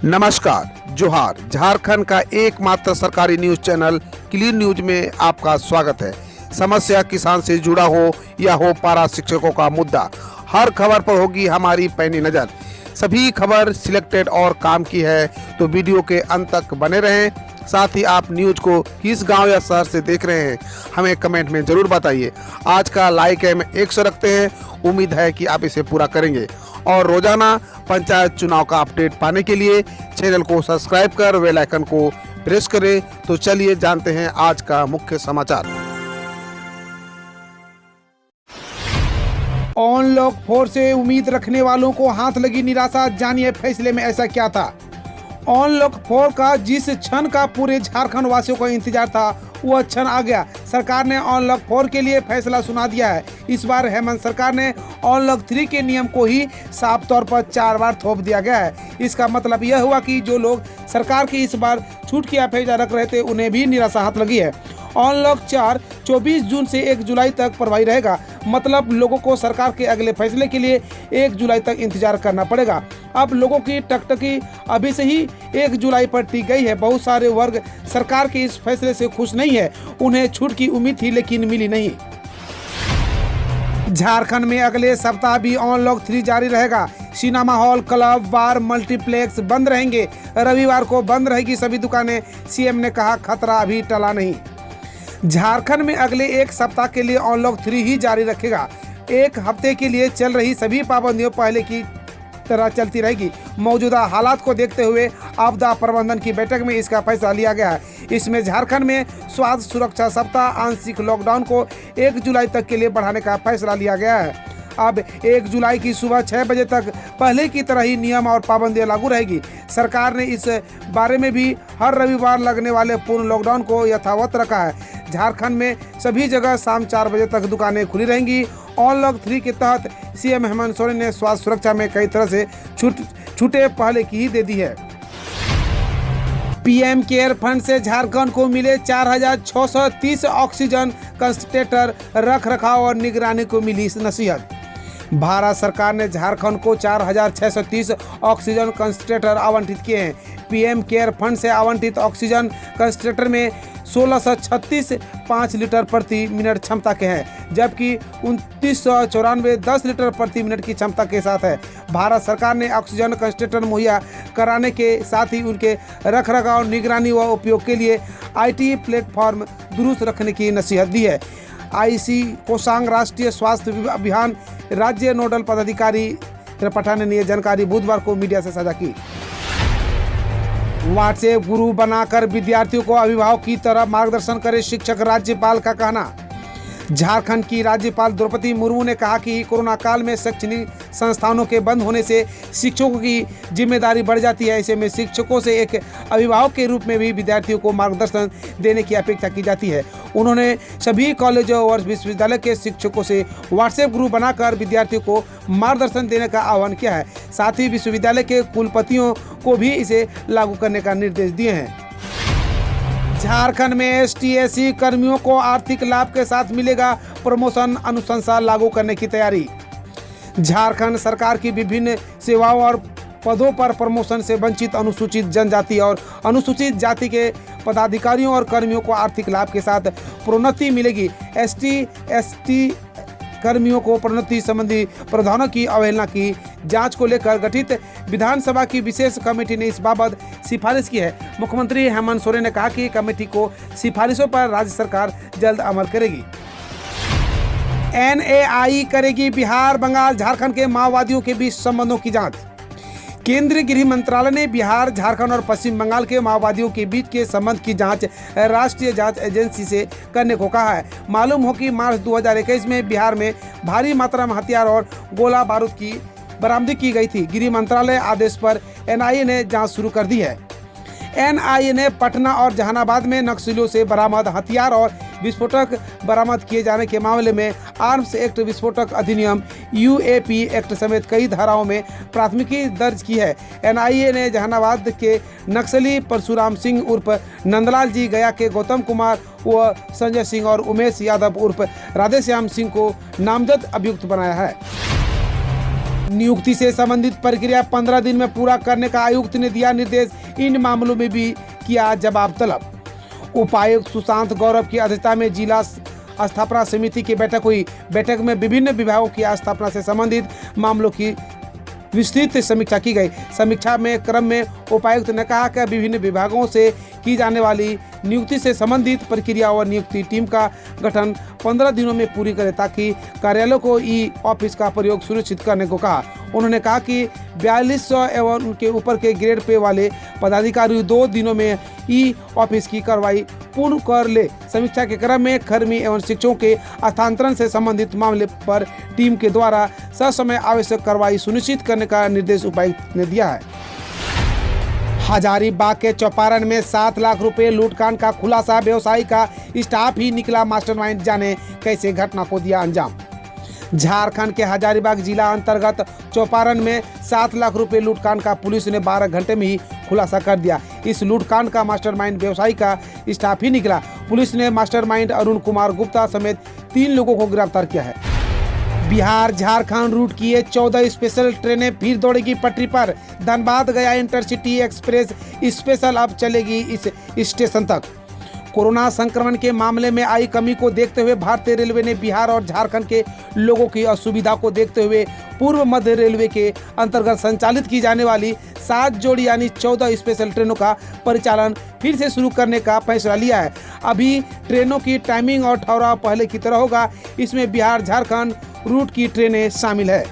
नमस्कार, जोहार। झारखंड का एकमात्र सरकारी न्यूज चैनल क्लीन न्यूज में आपका स्वागत है। समस्या किसान से जुड़ा हो या हो पारा शिक्षकों का मुद्दा, हर खबर पर होगी हमारी पैनी नज़र। सभी खबर सिलेक्टेड और काम की है, तो वीडियो के अंत तक बने रहें। साथ ही आप न्यूज को किस गांव या शहर से देख रहे हैं, हमें कमेंट में ज़रूर बताइए। आज का लाइक हम 100 रखते हैं, उम्मीद है कि आप इसे पूरा करेंगे। और रोजाना पंचायत चुनाव का अपडेट पाने के लिए चैनल को सब्सक्राइब कर बेल आइकन को प्रेस करें। तो चलिए जानते हैं आज का मुख्य समाचार। अनलॉक 4 से उम्मीद रखने वालों को हाथ लगी निराशा, जानिए फैसले में ऐसा क्या था। अनलॉक 4 का जिस क्षण का पूरे झारखंड वासियों को इंतजार था, वह क्षण आ गया। सरकार ने अनलॉक 4 के लिए फैसला सुना दिया है। इस बार हेमंत सरकार ने अनलॉक 3 के नियम को ही साफ तौर पर 4 बार थोप दिया गया है। इसका मतलब यह हुआ कि जो लोग सरकार की इस बार छूट की अपेक्षा रख रहे थे, उन्हें भी निराशा हाथ लगी है। अनलॉक 4 24 जून से 1 जुलाई तक प्रभावी रहेगा। मतलब लोगों को सरकार के अगले फैसले के लिए 1 जुलाई तक इंतजार करना पड़ेगा। अब लोगों की टकटकी अभी से ही 1 जुलाई पर टिक गई है। बहुत सारे वर्ग सरकार के इस फैसले से खुश नहीं है। उन्हें छूट की उम्मीद थी, लेकिन मिली नहीं। झारखंड में अगले सप्ताह भी अनलॉक 3 जारी रहेगा। सिनेमा हॉल, क्लब, बार, मल्टीप्लेक्स बंद रहेंगे। रविवार को बंद रहेगी सभी दुकानें। सीएम ने कहा, खतरा अभी टला नहीं। झारखंड में अगले 1 सप्ताह के लिए अनलॉक 3 ही जारी रखेगा। 1 हफ्ते के लिए चल रही सभी पाबंदियों पहले की तरह चलती रहेगी। मौजूदा हालात को देखते हुए आपदा प्रबंधन की बैठक में इसका फैसला लिया गया है। इसमें झारखंड में स्वास्थ्य सुरक्षा सप्ताह, आंशिक लॉकडाउन को 1 जुलाई तक के लिए बढ़ाने का फैसला लिया गया है। अब 1 जुलाई की सुबह 6 बजे तक पहले की तरह ही नियम और पाबंदियां लागू रहेगी। सरकार ने इस बारे में भी हर रविवार लगने वाले पूर्ण लॉकडाउन को यथावत रखा है। झारखंड में सभी जगह शाम 4 बजे तक दुकानें खुली रहेंगी। अनलॉक 3 के तहत सीएम हेमंत सोरेन ने स्वास्थ्य सुरक्षा में कई तरह से छूटें पहले की ही दे दी है। पीएम केयर फंड से झारखंड को मिले 4630 ऑक्सीजन कंसंट्रेटर, रख रखाव और निगरानी को मिली नसीहत। भारत सरकार ने झारखंड को 4630 ऑक्सीजन कंसंट्रेटर आवंटित किए हैं। पीएम केयर फंड से आवंटित ऑक्सीजन कंसंट्रेटर में 1636 5 लीटर प्रति मिनट क्षमता के हैं, जबकि 2994 10 लीटर प्रति मिनट की क्षमता के साथ है। भारत सरकार ने ऑक्सीजन कंसंट्रेटर मुहैया कराने के साथ ही उनके रखरखाव, निगरानी व उपयोग के लिए आईटी प्लेटफॉर्म दुरुस्त रखने की नसीहत दी है। आईसी कोषांग राष्ट्रीय स्वास्थ्य अभियान राज्य नोडल पदाधिकारी पठाने ने यह जानकारी बुधवार को मीडिया से साझा की। व्हाट्सएप गुरु बनाकर विद्यार्थियों को अभिभावक की तरह मार्गदर्शन करे शिक्षक, राज्यपाल का कहना। झारखंड की राज्यपाल द्रौपदी मुर्मू ने कहा कि कोरोना काल में शैक्षणिक संस्थानों के बंद होने से शिक्षकों की जिम्मेदारी बढ़ जाती है। ऐसे में शिक्षकों से एक अभिभावक के रूप में भी विद्यार्थियों को मार्गदर्शन देने की अपेक्षा की जाती है। उन्होंने सभी कॉलेजों और विश्वविद्यालय के शिक्षकों से व्हाट्सएप ग्रुप बनाकर विद्यार्थियों को मार्गदर्शन देने का आह्वान किया है। साथ ही विश्वविद्यालय के कुलपतियों को भी इसे लागू करने का निर्देश दिए हैं। झारखंड में एसटी/एससी कर्मियों को आर्थिक लाभ के साथ मिलेगा प्रमोशन, अनुशंसा लागू करने की तैयारी। झारखंड सरकार की विभिन्न सेवाओं और पदों पर प्रमोशन से वंचित अनुसूचित जनजाति और अनुसूचित जाति के पदाधिकारियों और कर्मियों को आर्थिक लाभ के साथ प्रोन्नति मिलेगी। एसटी/एसटी कर्मियों को प्रोन्नति संबंधी प्रावधानों की अवहेलना की जांच को लेकर गठित विधानसभा की विशेष कमेटी ने इस बाबत सिफारिश की है। मुख्यमंत्री हेमंत सोरेन ने कहा कि कमेटी को सिफारिशों पर राज्य सरकार जल्द अमल करेगी। एनएआई करेगी बिहार, बंगाल, झारखंड के माओवादियों के बीच संबंधों की जांच। केंद्रीय गृह मंत्रालय ने बिहार, झारखंड और पश्चिम बंगाल के माओवादियों के बीच के संबंध की जांच राष्ट्रीय जांच एजेंसी से करने को कहा है। मालूम हो कि मार्च 2021 में बिहार में भारी मात्रा में हथियार और गोला बारूद की बरामदी की गई थी। गृह मंत्रालय आदेश पर एनआईए ने जांच शुरू कर दी है। एनआईए ने पटना और जहानाबाद में नक्सलियों से बरामद हथियार और विस्फोटक बरामद किए जाने के मामले में आर्म्स एक्ट, विस्फोटक अधिनियम, यूएपी एक्ट समेत कई धाराओं में प्राथमिकी दर्ज की है। एनआईए ने जहानाबाद के नक्सली परशुराम सिंह उर्फ नंदलाल जी, गया के गौतम कुमार व संजय सिंह और उमेश यादव उर्फ राधेश्याम सिंह को नामजद अभियुक्त बनाया है। नियुक्ति से संबंधित प्रक्रिया 15 दिन में पूरा करने का आयुक्त ने दिया निर्देश। इन मामलों में भी किया जवाब तलब। उपायुक्त सुशांत गौरव की अध्यक्षता में जिला स्थापना समिति की बैठक हुई। बैठक में विभिन्न विभागों की स्थापना से संबंधित मामलों की विस्तृत समीक्षा की गई। समीक्षा में क्रम में उपायुक्त ने कहा कि विभिन्न विभागों से की जाने वाली नियुक्ति से संबंधित प्रक्रिया और नियुक्ति टीम का गठन 15 दिनों में पूरी करें, ताकि कार्यालयों को ई ऑफिस का प्रयोग सुनिश्चित करने को कहा। उन्होंने कहा कि 4200 एवं उनके ऊपर के ग्रेड पे वाले पदाधिकारी 2 दिनों में ई ऑफिस की कार्रवाई पूर्ण कर ले। समीक्षा के क्रम में कर्मी एवं शिक्षकों के स्थानांतरण से संबंधित मामले पर टीम के द्वारा ससमय आवश्यक कार्रवाई सुनिश्चित करने का निर्देश उपायुक्त ने दिया है। हजारीबाग के चौपारण में 7 लाख रुपए लूटकांड का खुलासा। व्यवसायी का स्टाफ ही निकला मास्टरमाइंड, जाने कैसे घटना को दिया अंजाम। झारखंड के हजारीबाग जिला अंतर्गत चौपारण में 7 लाख रुपए लूटकांड का पुलिस ने 12 घंटे में ही खुलासा कर दिया। इस लूटकांड का मास्टरमाइंड व्यवसायी का स्टाफ ही निकला। पुलिस ने मास्टरमाइंड अरुण कुमार गुप्ता समेत 3 लोगों को गिरफ्तार किया है। बिहार झारखंड रूट की ये 14 स्पेशल ट्रेनें फिर दौड़ेगी पटरी पर। धनबाद गया इंटरसिटी एक्सप्रेस स्पेशल अब चलेगी इस स्टेशन तक। कोरोना संक्रमण के मामले में आई कमी को देखते हुए भारतीय रेलवे ने बिहार और झारखंड के लोगों की असुविधा को देखते हुए पूर्व मध्य रेलवे के अंतर्गत संचालित की जाने वाली 7 जोड़ी यानी 14 स्पेशल ट्रेनों का परिचालन फिर से शुरू करने का फैसला लिया है। अभी ट्रेनों की टाइमिंग और ठहराव पहले की तरह होगा। इसमें बिहार झारखंड रूट की ट्रेनें शामिल है।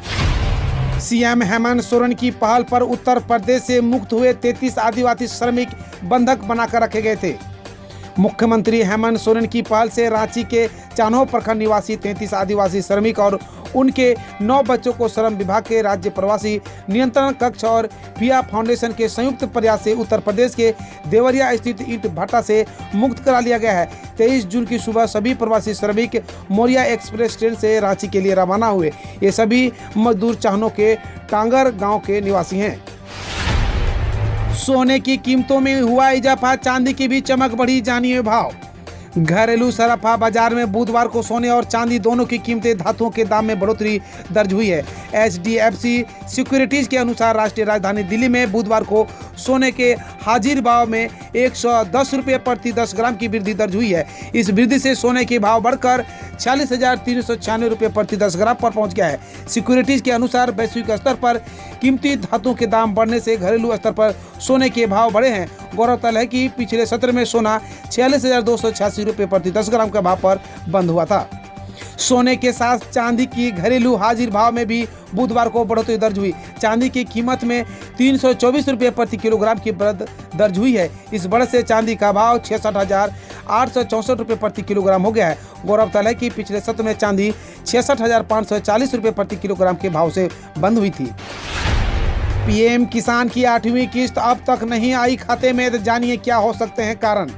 सीएम हेमंत सोरेन की पहल पर उत्तर प्रदेश से मुक्त हुए 33 आदिवासी श्रमिक बंधक बनाकर रखे गए थे। मुख्यमंत्री हेमंत सोरेन की पहल से रांची के चान्हो प्रखंड निवासी 33 आदिवासी श्रमिक और उनके 9 बच्चों को श्रम विभाग के राज्य प्रवासी नियंत्रण कक्ष और पिया फाउंडेशन के संयुक्त प्रयास से उत्तर प्रदेश के देवरिया स्थित ईंट भट्टा से मुक्त करा लिया गया है। 23 जून की सुबह सभी प्रवासी श्रमिक मोरिया एक्सप्रेस ट्रेन से रांची के लिए रवाना हुए। ये सभी मजदूर चान्हो के टांगर गाँव के निवासी हैं। सोने की कीमतों में हुआ इजाफा, चांदी की भी चमक बढ़ी, जानिए भाव। घरेलू सराफा बाजार में बुधवार को सोने और चांदी दोनों की कीमतें धातुओं के दाम में बढ़ोतरी दर्ज हुई है। HDFC सिक्योरिटीज के अनुसार राष्ट्रीय राजधानी दिल्ली में बुधवार को सोने के हाजिर भाव में 110 रुपये प्रति 10 ग्राम की वृद्धि दर्ज हुई है। इस वृद्धि से सोने के भाव बढ़कर 46,396 रुपये प्रति 10 ग्राम पर पहुंच गया है। सिक्योरिटीज के अनुसार वैश्विक स्तर पर कीमती धातुओं के दाम बढ़ने से घरेलू स्तर पर सोने के भाव बढ़े हैं। गौरतलब है कि पिछले सत्र में सोना 46,286 रुपये प्रति 10 ग्राम के भाव पर बंद हुआ था। सोने के साथ चांदी की घरेलू हाजिर भाव में भी बुधवार को बढ़ोतरी दर्ज हुई। चांदी की कीमत में 324 रुपये प्रति किलोग्राम की वृद्धि दर्ज हुई है। इस बढ़त से चांदी का भाव 66,864 रुपये प्रति किलोग्राम हो गया है। गौरतलब है कि पिछले सत्र में चांदी 66,540 रुपये प्रति किलोग्राम के भाव से बंद हुई थी। पीएम किसान की 8वीं किस्त अब तक नहीं आई खाते में, तो जानिए क्या हो सकते हैं कारण।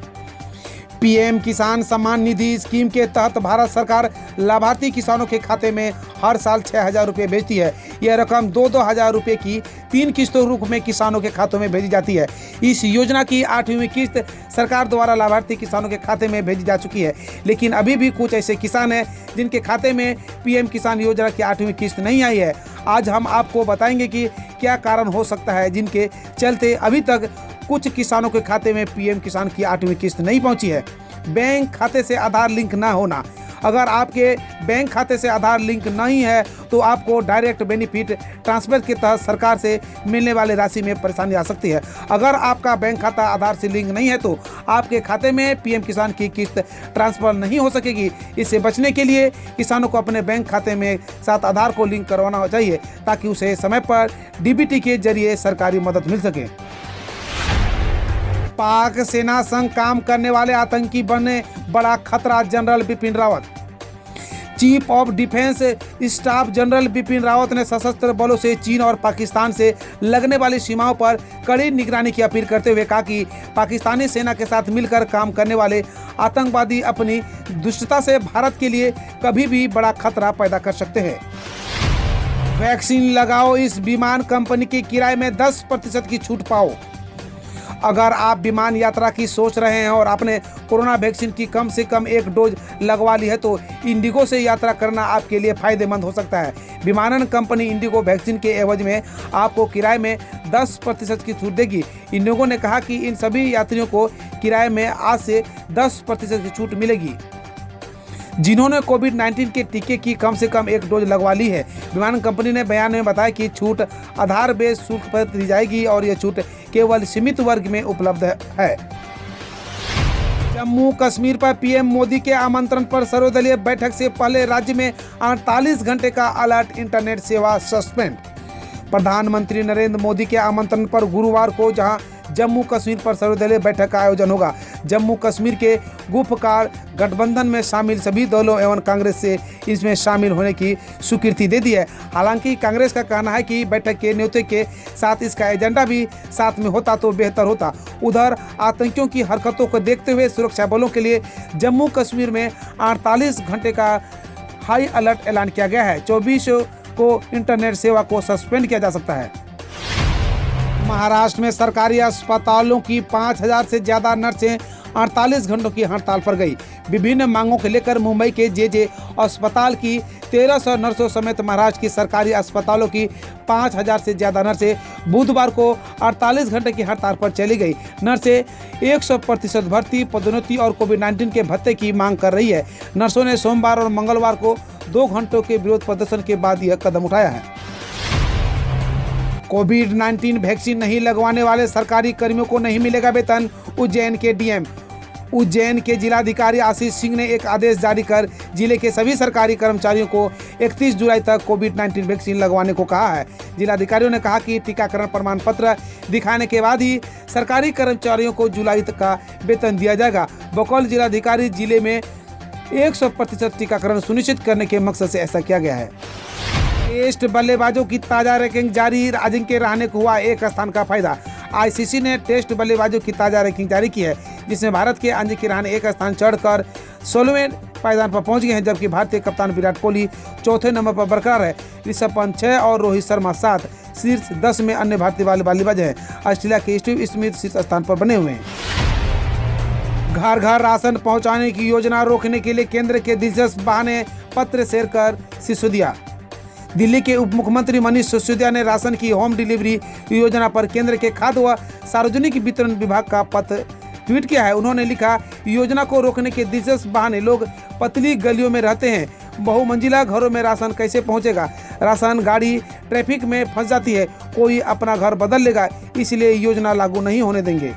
पीएम किसान सम्मान निधि स्कीम के तहत भारत सरकार लाभार्थी किसानों के खाते में हर साल 6,000 रुपये भेजती है। यह रकम 2-2 हज़ार रुपये की 3 किस्तों रूप में किसानों के खातों में भेजी जाती है। इस योजना की 8वीं किस्त सरकार द्वारा लाभार्थी किसानों के खाते में भेजी जा चुकी है, लेकिन अभी भी कुछ ऐसे किसान हैं जिनके खाते में पीएम किसान योजना की 8वीं किस्त नहीं आई है। आज हम आपको बताएंगे कि क्या कारण हो सकता है जिनके चलते अभी तक कुछ किसानों के खाते में पीएम किसान की 8वीं किस्त नहीं पहुंची है। बैंक खाते से आधार लिंक ना होना। अगर आपके बैंक खाते से आधार लिंक नहीं है तो आपको डायरेक्ट बेनिफिट ट्रांसफर के तहत सरकार से मिलने वाली राशि में परेशानी आ सकती है। अगर आपका बैंक खाता आधार से लिंक नहीं है तो आपके खाते में पीएम किसान की किस्त ट्रांसफर नहीं हो सकेगी। इससे बचने के लिए किसानों को अपने बैंक खाते में साथ आधार को लिंक करवाना चाहिए ताकि उसे समय पर डीबीटी के जरिए सरकारी मदद मिल सके। पाक सेना संग काम करने वाले आतंकी बने बड़ा खतरा, general Bipin Rawat. Chief of defence staff general Bipin Rawat ने सशस्त्र बलों से चीन और पाकिस्तान से लगने वाली सीमाओं पर कड़ी निगरानी की अपील करते हुए कहा कि पाकिस्तानी सेना के साथ मिलकर काम करने वाले आतंकवादी अपनी दुष्टता से भारत के लिए कभी भी बड़ा खतरा पैदा कर सकते हैं। वैक्सीन लगाओ, इस विमान कंपनी के किराए में 10% की छूट पाओ। अगर आप विमान यात्रा की सोच रहे हैं और आपने कोरोना वैक्सीन की कम से कम एक डोज लगवा ली है तो इंडिगो से यात्रा करना आपके लिए फायदेमंद हो सकता है। विमानन कंपनी इंडिगो वैक्सीन के एवज में आपको किराए में 10% की छूट देगी। इंडिगो ने कहा कि इन सभी यात्रियों को किराए में आज से 10% की छूट मिलेगी जिन्होंने कोविड-19 के टीके की कम से कम एक डोज लगवा ली है। विमान कंपनी ने बयान में बताया कि छूट आधार बेस शुल्क पर दी जाएगी और यह छूट केवल सीमित वर्ग में उपलब्ध है। जम्मू कश्मीर पर पीएम मोदी के आमंत्रण पर सर्वदलीय बैठक से पहले राज्य में 48 घंटे का अलर्ट, इंटरनेट सेवा सस्पेंड। प्रधानमंत्री नरेंद्र मोदी के आमंत्रण पर गुरुवार को जहां जम्मू कश्मीर पर सर्वदलीय बैठक का आयोजन होगा। जम्मू कश्मीर के गुफकार गठबंधन में शामिल सभी दलों एवं कांग्रेस से इसमें शामिल होने की स्वीकृति दे दी है। हालांकि कांग्रेस का कहना है कि बैठक के न्योते के साथ इसका एजेंडा भी साथ में होता तो बेहतर होता। उधर आतंकियों की हरकतों को देखते हुए सुरक्षा बलों के लिए जम्मू कश्मीर में 48 घंटे का हाई अलर्ट ऐलान किया गया है। 24 को इंटरनेट सेवा को सस्पेंड किया जा सकता है। महाराष्ट्र में सरकारी अस्पतालों की 5000 से ज़्यादा नर्सें 48 घंटों की हड़ताल पर गई। विभिन्न मांगों को लेकर मुंबई के जे अस्पताल की 1300 नर्सों समेत महाराष्ट्र की सरकारी अस्पतालों की 5000 से ज़्यादा नर्सें बुधवार को 48 घंटे की हड़ताल पर चली गई। नर्सें 100% भर्ती, पदोन्नति और कोविड-19 के भत्ते की मांग कर रही है। नर्सों ने सोमवार और मंगलवार को 2 घंटों के विरोध प्रदर्शन के बाद यह कदम उठाया है। कोविड-19 वैक्सीन नहीं लगवाने वाले सरकारी कर्मियों को नहीं मिलेगा वेतन, उज्जैन के डीएम। उज्जैन के जिलाधिकारी आशीष सिंह ने एक आदेश जारी कर जिले के सभी सरकारी कर्मचारियों को 31 जुलाई तक कोविड-19 वैक्सीन लगवाने को कहा है। जिलाधिकारियों ने कहा कि टीकाकरण प्रमाण पत्र दिखाने के बाद ही सरकारी कर्मचारियों को जुलाई तक का वेतन दिया जाएगा। बकौल जिलाधिकारी जिले में 100% टीकाकरण सुनिश्चित करने के मकसद से ऐसा किया गया है। टेस्ट बल्लेबाजों की ताज़ा रैंकिंग जारी, अजिंक्य रहाणे को हुआ 1 स्थान का फायदा। आईसीसी ने टेस्ट बल्लेबाजों की ताज़ा रैंकिंग जारी की है जिसमें भारत के अजिंक्य रहाणे 1 स्थान चढ़कर 16वें पायदान पर पहुंच गए हैं, जबकि भारतीय कप्तान विराट कोहली 4थे नंबर पर बरकरार है। ऋषभ पंत 6 और रोहित शर्मा 7। शीर्ष 10 में अन्य भारतीय बल्लेबाज हैं। ऑस्ट्रेलिया के स्टीव स्मिथ शीर्ष स्थान पर बने हुए हैं। घर घर राशन पहुंचाने की योजना रोकने के लिए केंद्र के दिलचस्प बहाने पत्र शेयर कर सिसोदिया। दिल्ली के उप मुख्यमंत्री मनीष सिसोदिया ने राशन की होम डिलीवरी योजना पर केंद्र के खाद्य व सार्वजनिक वितरण विभाग का पत्र ट्वीट किया है। उन्होंने लिखा, योजना को रोकने के दिलचस्प बहाने, लोग पतली गलियों में रहते हैं, बहुमंजिला घरों में राशन कैसे पहुंचेगा? राशन गाड़ी ट्रैफिक में फंस जाती है, कोई अपना घर बदल लेगा, इसलिए योजना लागू नहीं होने देंगे।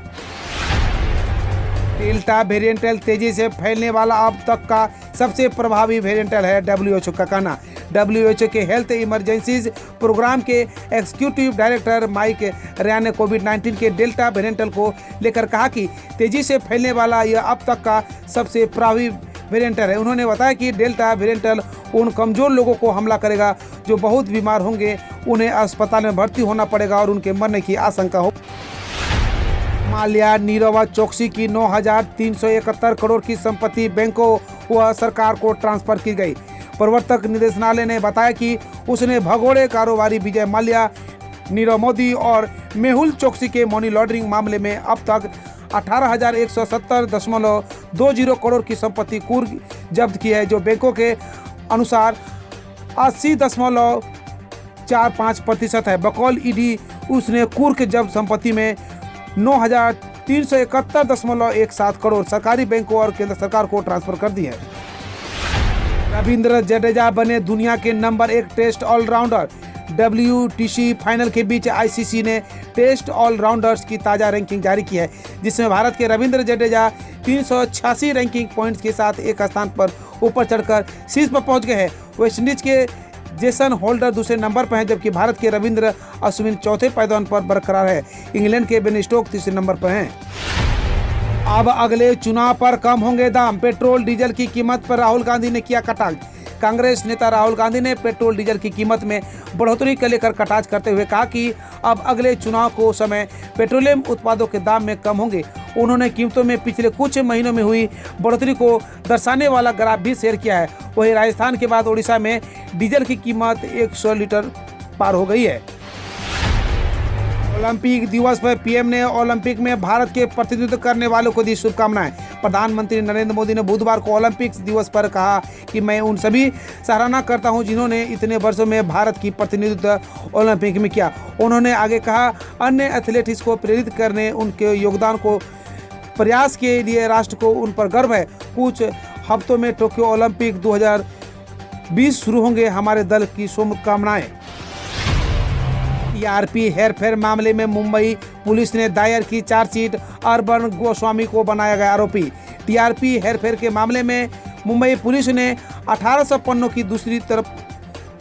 डेल्टा वेरिएंट तेजी से फैलने वाला अब तक का सबसे प्रभावी वेरिएंट है, WHO का कहना। WHO के हेल्थ इमरजेंसीज प्रोग्राम के एग्जीक्यूटिव डायरेक्टर माइक रयान ने कोविड-19 के डेल्टा वेरिएंट को लेकर कहा कि तेजी से फैलने वाला यह अब तक का सबसे प्रभावी वेरिएंट है। उन्होंने बताया कि डेल्टा वेरिएंट उन कमजोर लोगों को हमला करेगा जो बहुत बीमार होंगे, उन्हें अस्पताल में भर्ती होना पड़ेगा और उनके मरने की आशंका हो। माल्या, नीरव चोकसी की 9,371 करोड़ की संपत्ति बैंकों व सरकार को ट्रांसफर की गई। प्रवर्तक निदेशालय ने बताया कि उसने भगोड़े कारोबारी विजय माल्या, नीरव मोदी और मेहुल चोकसी के मनी लॉन्ड्रिंग मामले में अब तक 18,170.20 करोड़ की संपत्ति कुर्क जब्त की है, जो बैंकों के अनुसार 80.45% है। बकौल ईडी उसने कुर्क जब्त संपत्ति में 9,371.17 करोड़ सरकारी बैंकों और केंद्र सरकार को ट्रांसफर कर दी है। रविंद्र जडेजा बने दुनिया के number 1 test allrounder. WTC final के बीच आईसीसी ने टेस्ट ऑलराउंडर्स की ताज़ा रैंकिंग जारी की है, जिसमें भारत के रविंद्र जडेजा 386 रैंकिंग पॉइंट्स के साथ 1 स्थान पर ऊपर चढ़कर शीर्ष पर पहुंच गए हैं। वेस्टइंडीज के जेसन होल्डर दूसरे नंबर पर हैं, जबकि भारत के रविंद्र अश्विन 4थे पायदान पर बरकरार है। इंग्लैंड के बेन स्टोक्स तीसरे नंबर पर हैं। अब अगले चुनाव पर कम होंगे दाम, पेट्रोल डीजल की कीमत पर राहुल गांधी ने किया कटाक्ष। कांग्रेस नेता राहुल गांधी ने पेट्रोल डीजल की कीमत में बढ़ोतरी को लेकर कटाक्ष करते हुए कहा कि अब अगले चुनाव को समय पेट्रोलियम उत्पादों के दाम में कम होंगे। उन्होंने कीमतों में पिछले कुछ महीनों में हुई बढ़ोतरी को दर्शाने वाला ग्राफ भी शेयर किया है। वहीं राजस्थान के बाद ओडिशा में डीजल की कीमत 100 लीटर पार हो गई है। ओलंपिक दिवस पर पीएम ने ओलंपिक में भारत के प्रतिनिधित्व करने वालों को दी शुभकामनाएं। प्रधानमंत्री नरेंद्र मोदी ने बुधवार को ओलंपिक दिवस पर कहा कि मैं उन सभी सराहना करता हूं जिन्होंने इतने वर्षों में भारत की प्रतिनिधित्व ओलंपिक में किया। उन्होंने आगे कहा, अन्य एथलीट्स को प्रेरित करने उनके योगदान को प्रयास के लिए राष्ट्र को उन पर गर्व है। कुछ हफ्तों में टोक्यो ओलंपिक 2020 शुरू होंगे। हमारे दल की शुभकामनाएं। टीआरपी हेरफेर मामले में मुंबई पुलिस ने दायर की चार्जशीट। अर्बन गोस्वामी को बनाया गया आरोपी। टीआरपी हेरफेर के मामले में मुंबई पुलिस ने 1800 पन्नों की दूसरी तरफ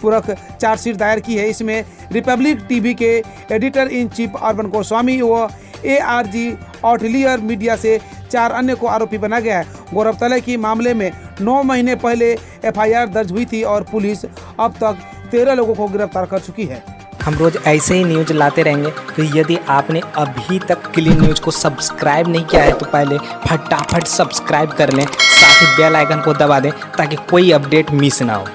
पूरक चार्जशीट दायर की है। इसमें रिपब्लिक टीवी के editor in chief urban Goswami व एआरजी ऑटलियर मीडिया से 4 अन्य को आरोपी बना गया है। गौरतलब है कि मामले में 9 महीने पहले एफआईआर दर्ज हुई थी और पुलिस अब तक 13 लोगों को गिरफ्तार कर चुकी है। हम रोज ऐसे ही न्यूज लाते रहेंगे, तो यदि आपने अभी तक क्लीन न्यूज को सब्सक्राइब नहीं किया है तो पहले फटाफट सब्सक्राइब कर लें, साथ ही बेल आइकन को दबा दें ताकि कोई अपडेट मिस ना हो।